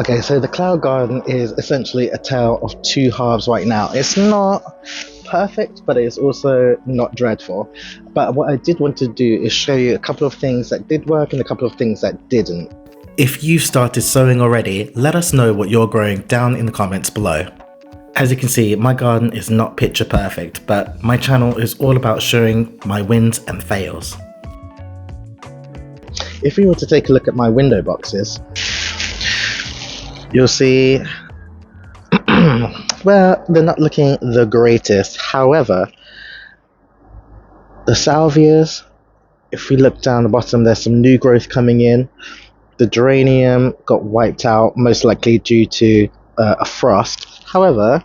Okay, so the cloud garden is essentially a tale of two halves right now. It's not perfect, but it's also not dreadful. But what I did want to do is show you a couple of things that did work and a couple of things that didn't. If you've started sowing already, let us know what you're growing down in the comments below. As you can see, my garden is not picture perfect, but my channel is all about showing my wins and fails. If we were to take a look at my window boxes, you'll see, well, they're not looking the greatest. However, the salvias, if we look down the bottom, there's some new growth coming in. The geranium got wiped out, most likely due to a frost. However,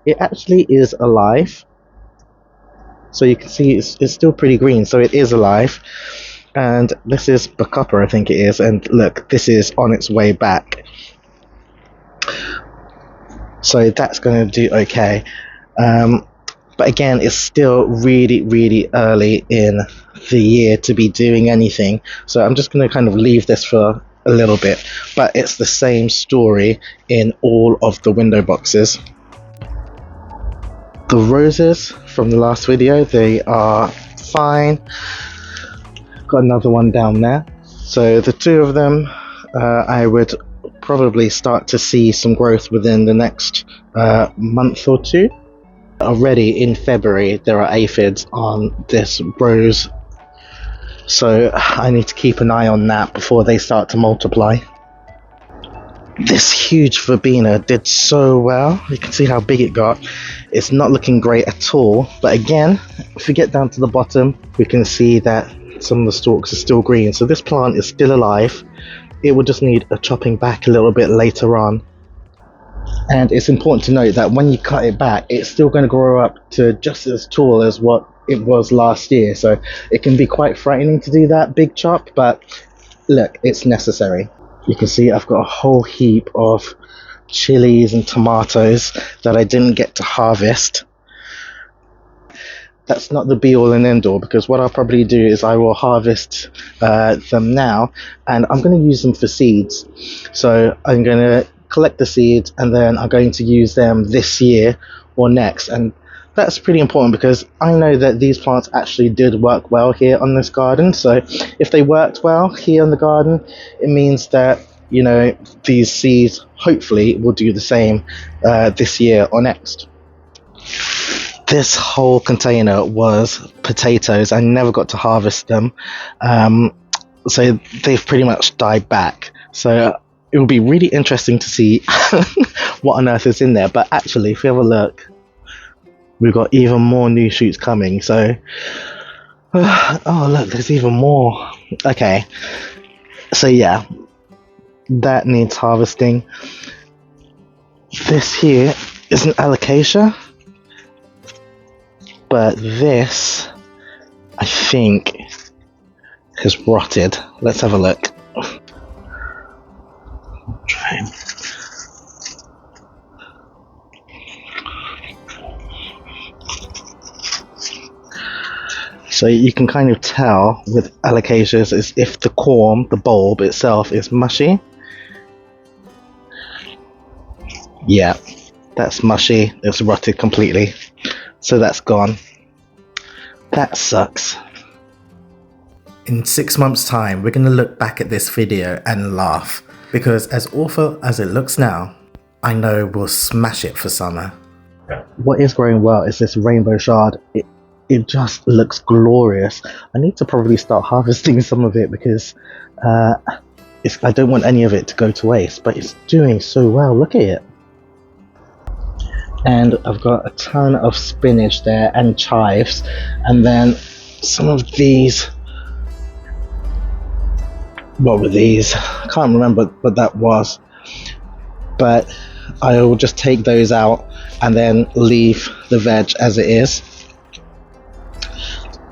it actually is alive. So you can see it's still pretty green, so it is alive. And this is Bacopa, I think it is. And look, this is on its way back. So that's going to do okay. But again, it's still really, really early in the year to be doing anything. So I'm just going to kind of leave this for a little bit. But it's the same story in all of the window boxes. The roses from the last video, they are fine. Got another one down there. So the two of them, I would probably start to see some growth within the next month or two. Already in February there are aphids on this rose, so I need to keep an eye on that before they start to multiply. This huge verbena did so well. You can see how big it got. It's not looking great at all, but again, if we get down to the bottom, we can see that some of the stalks are still green, so this plant is still alive. It will just need a chopping back a little bit later on. And it's important to note that when you cut it back, it's still going to grow up to just as tall as what it was last year. So it can be quite frightening to do that big chop, but look, it's necessary. You can see I've got a whole heap of chilies and tomatoes that I didn't get to harvest. That's not the be all and end all, because what I'll probably do is I will harvest them now, and I'm going to use them for seeds. So I'm going to collect the seeds, and then I'm going to use them this year or next. And that's pretty important because I know that these plants actually did work well here on this garden. So if they worked well here in the garden, it means that, you know, these seeds hopefully will do the same this year or next. This whole container was potatoes. I never got to harvest them, so they've pretty much died back. So it will be really interesting to see what on earth is in there. But actually, if you have a look, we've got even more new shoots coming. So oh look, there's even more. Okay, so yeah, that needs harvesting. This here is an alocasia, but this, I think, has rotted. Let's have a look. So you can kind of tell with alocasias is if the corm, the bulb itself, is mushy. Yeah, that's mushy. It's rotted completely. So that's gone. That sucks. In 6 months' time, we're going to look back at this video and laugh, because as awful as it looks now, I know we'll smash it for summer. What is growing well is this rainbow shard. It just looks glorious. I need to probably start harvesting some of it because I don't want any of it to go to waste, but it's doing so well. Look at it. And I've got a ton of spinach there and chives, and then some of these. What were these? I can't remember what that was, but I will just take those out and then leave the veg as it is.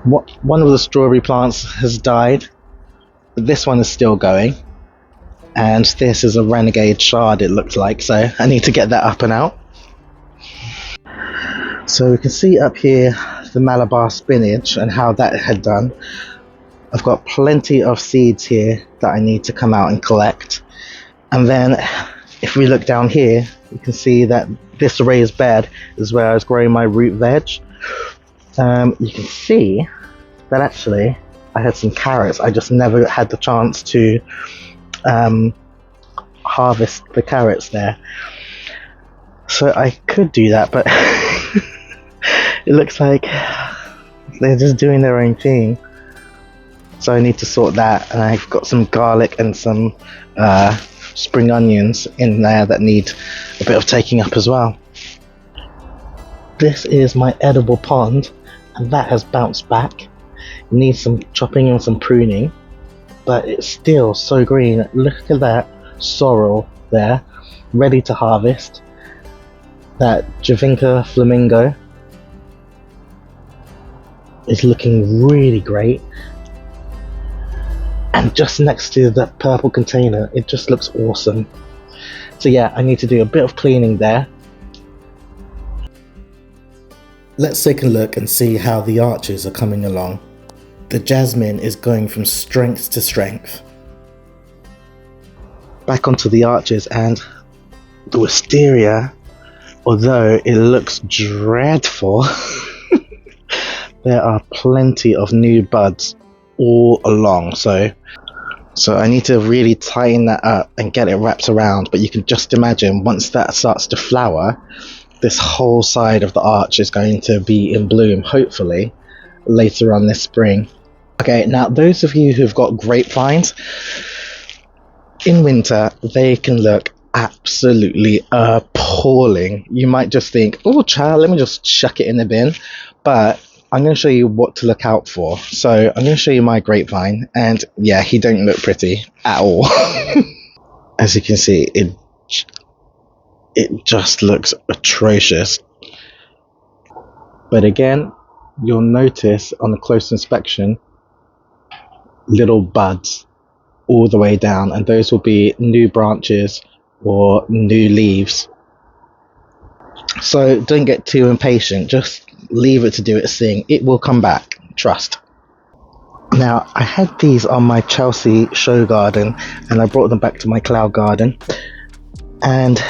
One of the strawberry plants has died, but this one is still going, and this is a renegade shard, it looks like, so I need to get that up and out. So we can see up here the Malabar spinach and how that had done. I've got plenty of seeds here that I need to come out and collect, and then if we look down here, you can see that this raised bed is where I was growing my root veg. You can see that actually I had some carrots. I just never had the chance to harvest the carrots there. So I could do that, but it looks like they're just doing their own thing. So I need to sort that, and I've got some garlic and some spring onions in there that need a bit of taking up as well. This is my edible pond, and that has bounced back. It needs some chopping and some pruning, but it's still so green. Look at that sorrel there, ready to harvest. That Javinka flamingo is looking really great. And just next to that purple container, it just looks awesome. So yeah, I need to do a bit of cleaning there. Let's take a look and see how the arches are coming along. The jasmine is going from strength to strength. Back onto the arches, and the wisteria, although it looks dreadful, there are plenty of new buds all along. So I need to really tighten that up and get it wrapped around. But you can just imagine once that starts to flower, this whole side of the arch is going to be in bloom, hopefully later on this spring. Okay, now those of you who've got grapevines, in winter they can look absolutely appalling. You might just think, oh child, let me just chuck it in the bin, but I'm going to show you what to look out for. So I'm going to show you my grapevine, and yeah, he don't look pretty at all. As you can see, it just looks atrocious. But again, you'll notice on a close inspection little buds all the way down, and those will be new branches or new leaves. So don't get too impatient, just leave it to do its thing. It will come back, trust. Now, I had these on my Chelsea show garden, and I brought them back to my cloud garden, and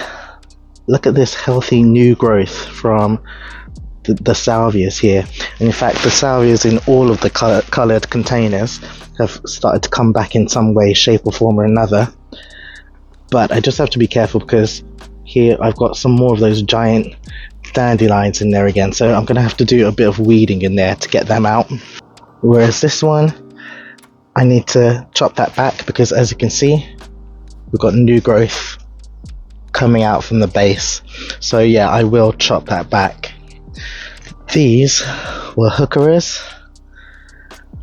look at this healthy new growth from the salvias here. And in fact, the salvias in all of the coloured containers have started to come back in some way, shape or form or another. But I just have to be careful, because here I've got some more of those giant dandelions in there again, so I'm going to have to do a bit of weeding in there to get them out. Whereas this one, I need to chop that back, because as you can see, we've got new growth coming out from the base. So yeah, I will chop that back. These were hookeras,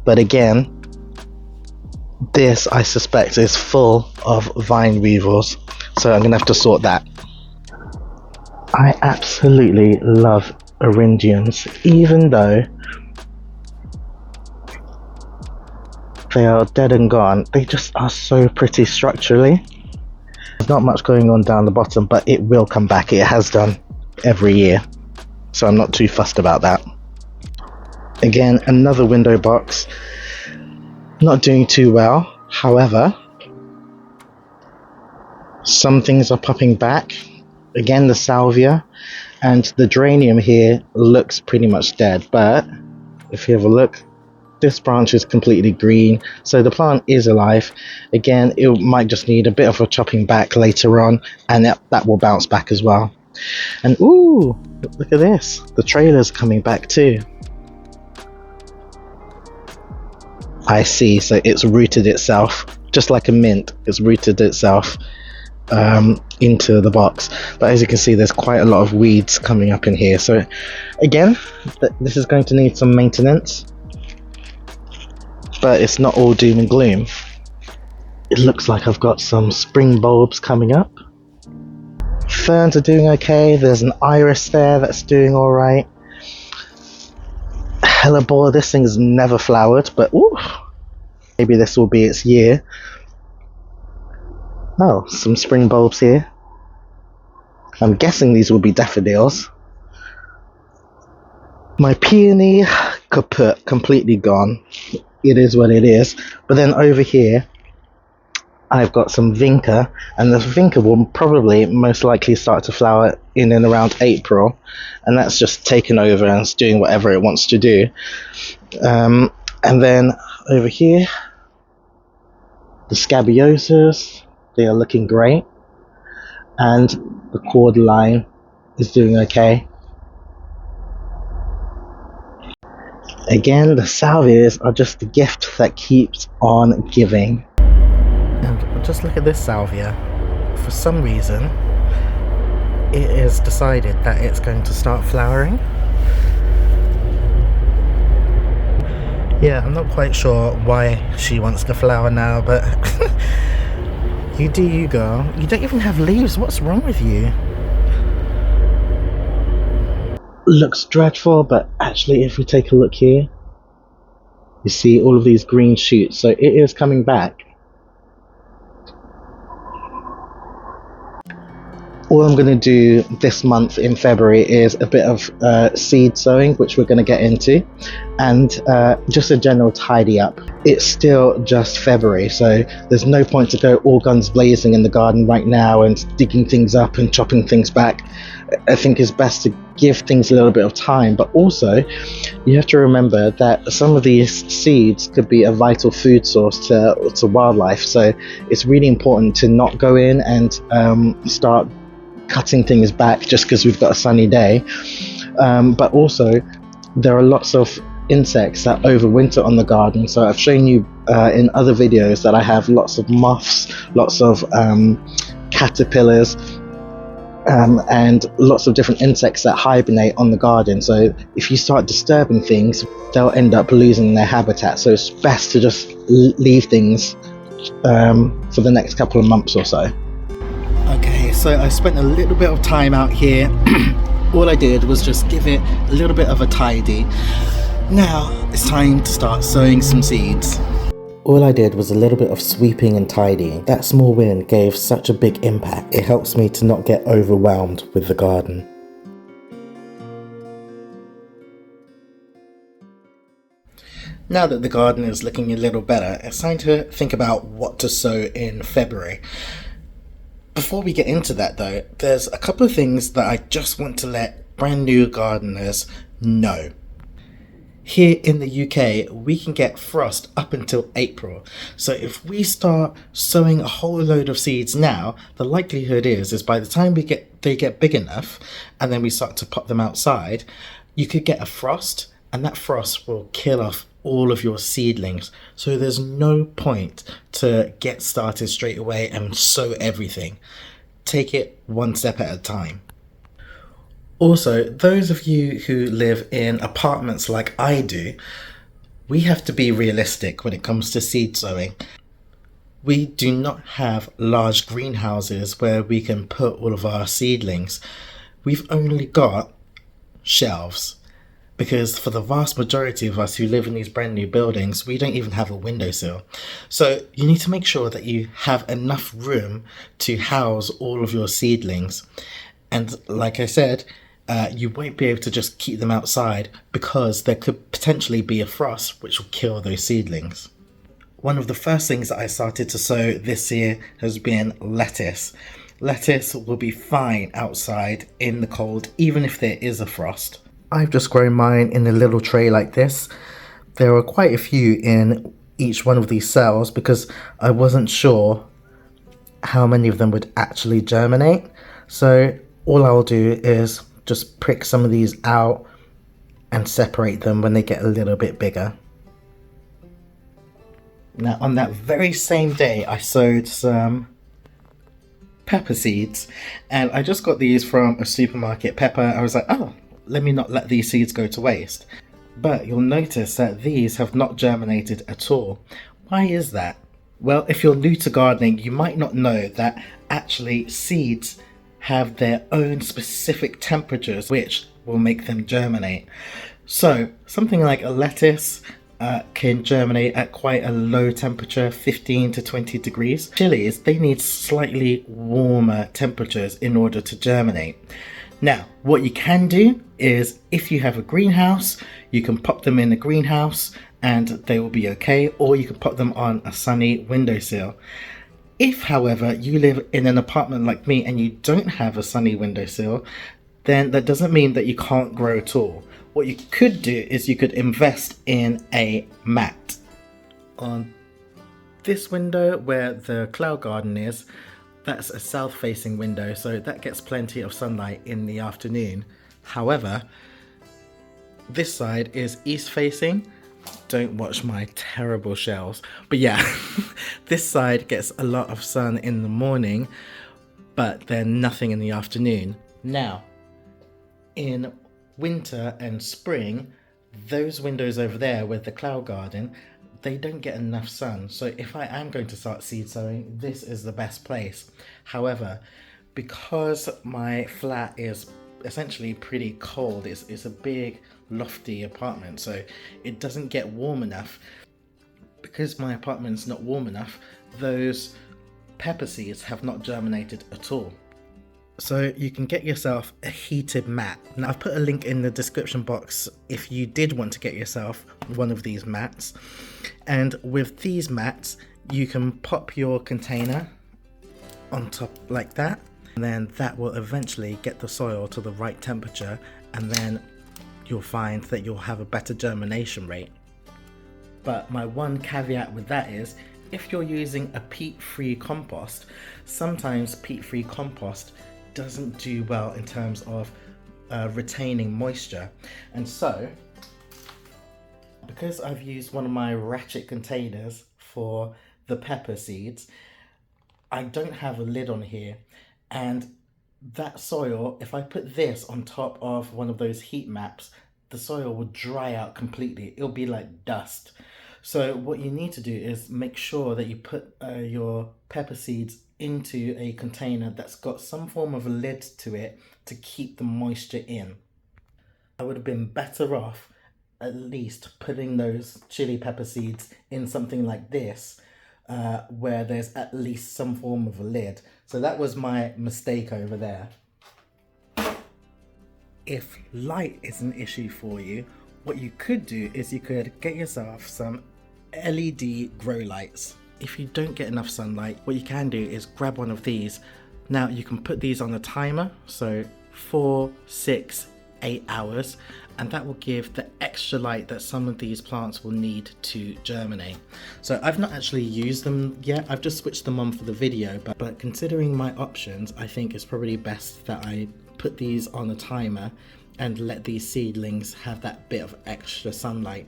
but again, this I suspect is full of vine weevils, so I'm gonna have to sort that. I absolutely love eryngiums, even though they are dead and gone. They just are so pretty structurally. There's not much going on down the bottom, but it will come back. It has done every year, so I'm not too fussed about that. Again, another window box, not doing too well. However, some things are popping back. Again, the salvia and the geranium here looks pretty much dead, but if you have a look, this branch is completely green, so the plant is alive. Again, it might just need a bit of a chopping back later on, and that will bounce back as well. And ooh, look at this, the trailer's coming back too. I see, so it's rooted itself, just like a mint, it's rooted itself into the box. But as you can see, there's quite a lot of weeds coming up in here, so again, this is going to need some maintenance, but it's not all doom and gloom. It looks like I've got some spring bulbs coming up. Ferns are doing okay. There's an iris there that's doing alright. Hellebore, this thing's never flowered, but ooh, maybe this will be its year. Oh, some spring bulbs here. I'm guessing these will be daffodils. My peony, kaput, completely gone. It is what it is. But then over here, I've got some vinca, and the vinca will probably most likely start to flower in and around April, and that's just taken over and it's doing whatever it wants to do. And then over here, the scabiosas, they are looking great, and the cordyline is doing okay. Again, the salvias are just the gift that keeps on giving. And just look at this salvia. For some reason, it has decided that it's going to start flowering. Yeah, I'm not quite sure why she wants to flower now, but you do you, girl. You don't even have leaves. What's wrong with you? Looks dreadful, but actually if we take a look here, you see all of these green shoots, so it is coming back. All I'm going to do this month in February is a bit of seed sowing, which we're going to get into, and just a general tidy up. It's still just February, so there's no point to go all guns blazing in the garden right now and digging things up and chopping things back. I think it's best to give things a little bit of time, but also you have to remember that some of these seeds could be a vital food source to wildlife, so it's really important to not go in and start cutting things back just because we've got a sunny day. But also there are lots of insects that overwinter on the garden, so I've shown you in other videos that I have lots of moths, lots of caterpillars, and lots of different insects that hibernate on the garden. So if you start disturbing things, they'll end up losing their habitat, so it's best to just leave things for the next couple of months or so. Okay, so I spent a little bit of time out here. All I did was just give it a little bit of a tidy. Now it's time to start sowing some seeds. All I did was a little bit of sweeping and tidying. That small win gave such a big impact. It helps me to not get overwhelmed with the garden. Now that the garden is looking a little better, it's time to think about what to sow in February. Before we get into that though, there's a couple of things that I just want to let brand new gardeners know. Here in the UK, we can get frost up until April. So if we start sowing a whole load of seeds now, the likelihood is by the time they get big enough and then we start to pop them outside, you could get a frost, and that frost will kill off all of your seedlings. So there's no point to get started straight away and sow everything. Take it one step at a time. Also, those of you who live in apartments like I do, we have to be realistic when it comes to seed sowing. We do not have large greenhouses where we can put all of our seedlings. We've only got shelves, because for the vast majority of us who live in these brand new buildings, we don't even have a windowsill. So you need to make sure that you have enough room to house all of your seedlings. And like I said, you won't be able to just keep them outside because there could potentially be a frost which will kill those seedlings. One of the first things that I started to sow this year has been lettuce. Lettuce will be fine outside in the cold, even if there is a frost. I've just grown mine in a little tray like this. There are quite a few in each one of these cells because I wasn't sure how many of them would actually germinate. So all I'll do is just prick some of these out and separate them when they get a little bit bigger. Now on that very same day I sowed some pepper seeds, and I just got these from a supermarket. Pepper, I was like, oh, let me not let these seeds go to waste. But you'll notice that these have not germinated at all. Why is that? Well, if you're new to gardening, you might not know that actually seeds have their own specific temperatures which will make them germinate. So something like a lettuce can germinate at quite a low temperature, 15 to 20 degrees. Chilies, they need slightly warmer temperatures in order to germinate. Now, what you can do is, if you have a greenhouse, you can pop them in a greenhouse and they will be okay, or you can pop them on a sunny windowsill. If, however, you live in an apartment like me and you don't have a sunny windowsill, then that doesn't mean that you can't grow at all. What you could do is you could invest in a mat. On this window where the cloud garden is, that's a south facing window, so that gets plenty of sunlight in the afternoon. However, this side is east facing. Don't watch my terrible shells. But yeah, this side gets a lot of sun in the morning, but then nothing in the afternoon. Now, in winter and spring, those windows over there with the cloud garden, they don't get enough sun. So if I am going to start seed sowing, this is the best place. However, because my flat is essentially pretty cold, it's a big lofty apartment, so it doesn't get warm enough. Because my apartment's not warm enough, those pepper seeds have not germinated at all. So you can get yourself a heated mat. Now I've put a link in the description box if you did want to get yourself one of these mats. And with these mats, you can pop your container on top like that, and then that will eventually get the soil to the right temperature, and then you'll find that you'll have a better germination rate. But my one caveat with that is, if you're using a peat-free compost, sometimes peat-free compost doesn't do well in terms of retaining moisture. And so, because I've used one of my ratchet containers for the pepper seeds, I don't have a lid on here, and that soil, if I put this on top of one of those heat maps, the soil will dry out completely. It'll be like dust. So what you need to do is make sure that you put your pepper seeds into a container that's got some form of a lid to it to keep the moisture in. I would have been better off at least putting those chili pepper seeds in something like this, where there's at least some form of a lid. So that was my mistake over there. If light is an issue for you, what you could do is you could get yourself some LED grow lights. If you don't get enough sunlight, what you can do is grab one of these. Now you can put these on a timer, so 4, 6, 8 hours, and that will give the extra light that some of these plants will need to germinate. So I've not actually used them yet, I've just switched them on for the video, but considering my options, I think it's probably best that I put these on a timer and let these seedlings have that bit of extra sunlight.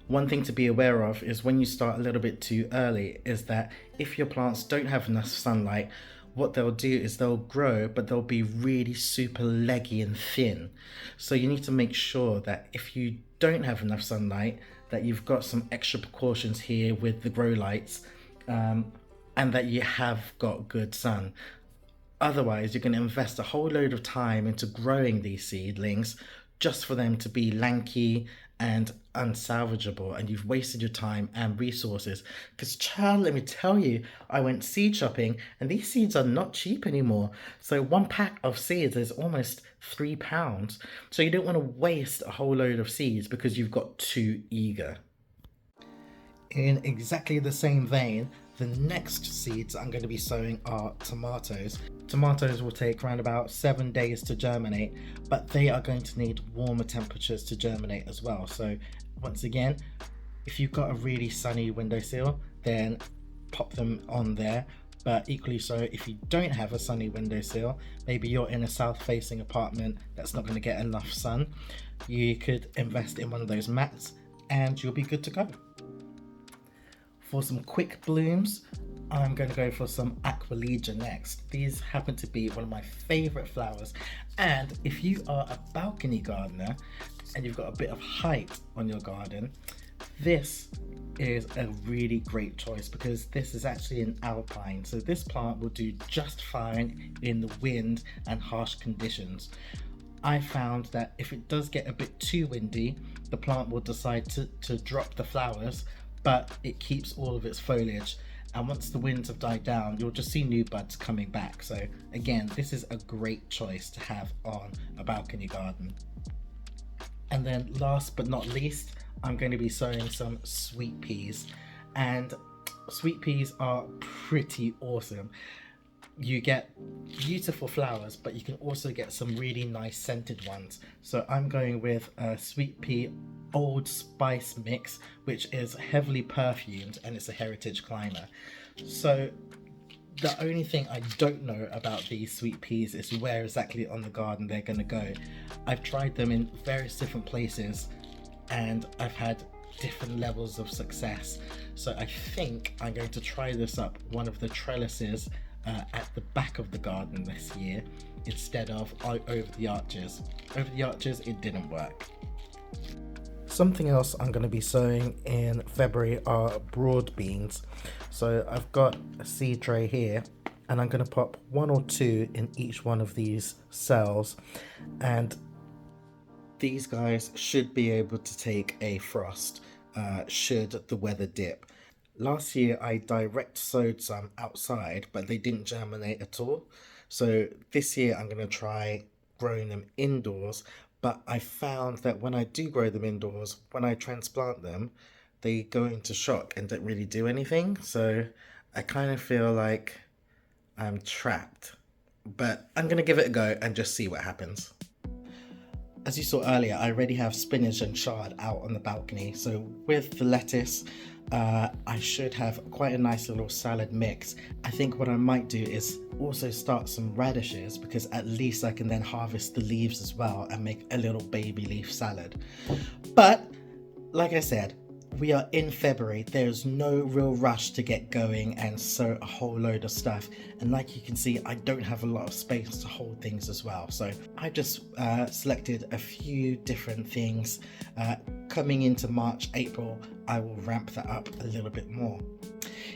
One thing to be aware of is when you start a little bit too early is that if your plants don't have enough sunlight, what they'll do is they'll grow, but they'll be really super leggy and thin. So you need to make sure that if you don't have enough sunlight, that you've got some extra precautions here with the grow lights, and that you have got good sun. Otherwise, you're going to invest a whole load of time into growing these seedlings just for them to be lanky and unsalvageable, and you've wasted your time and resources. Because child, let me tell you, I went seed shopping and these seeds are not cheap anymore. So one pack of seeds is almost £3. So you don't want to waste a whole load of seeds because you've got too eager. In exactly the same vein, the next seeds I'm going to be sowing are tomatoes. Tomatoes will take around about 7 days to germinate, but they are going to need warmer temperatures to germinate as well. So once again, if you've got a really sunny windowsill, then pop them on there. But equally so, if you don't have a sunny windowsill, maybe you're in a south facing apartment that's not going to get enough sun, you could invest in one of those mats and you'll be good to go. For some quick blooms, I'm going to go for some Aqualegia next. These happen to be one of my favourite flowers, and if you are a balcony gardener and you've got a bit of height on your garden, this is a really great choice because this is actually an alpine, so this plant will do just fine in the wind and harsh conditions. I found that if it does get a bit too windy, the plant will decide to drop the flowers, but it keeps all of its foliage, and once the winds have died down, you'll just see new buds coming back. So again, this is a great choice to have on a balcony garden. And then last but not least, I'm going to be sowing some sweet peas, and Sweet peas are pretty awesome. You get beautiful flowers, but you can also get some really nice scented ones. So I'm going with a sweet pea Old Spice mix, which is heavily perfumed and it's a heritage climber. So the only thing I don't know about these sweet peas is where exactly on the garden they're going to go. I've tried them in various different places and I've had different levels of success. So I think I'm going to try this up one of the trellises at the back of the garden this year instead of over the arches. Over the arches it didn't work. Something else I'm going to be sowing in February are broad beans. So I've got a seed tray here and I'm going to pop 1 or 2 in each one of these cells, and these guys should be able to take a frost should the weather dip. Last year I direct sowed some outside, but they didn't germinate at all. So this year I'm going to try growing them indoors, but I found that when I do grow them indoors, when I transplant them, they go into shock and don't really do anything. So I kind of feel like I'm trapped, but I'm going to give it a go and just see what happens. As you saw earlier, I already have spinach and chard out on the balcony. So with the lettuce, I should have quite a nice little salad mix. I think what I might do is also start some radishes, because at least I can then harvest the leaves as well and make a little baby leaf salad. But like I said, we are in February. There's no real rush to get going and sow a whole load of stuff. And like you can see, I don't have a lot of space to hold things as well. So I just selected a few different things. Coming into March, April, I will ramp that up a little bit more.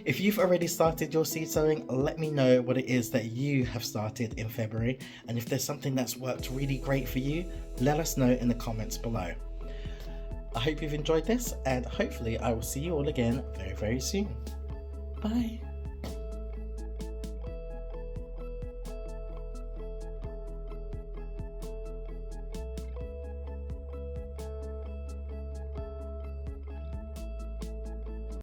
If you've already started your seed sowing, let me know what it is that you have started in February. And if there's something that's worked really great for you, let us know in the comments below. I hope you've enjoyed this, and hopefully I will see you all again very, very soon. Bye.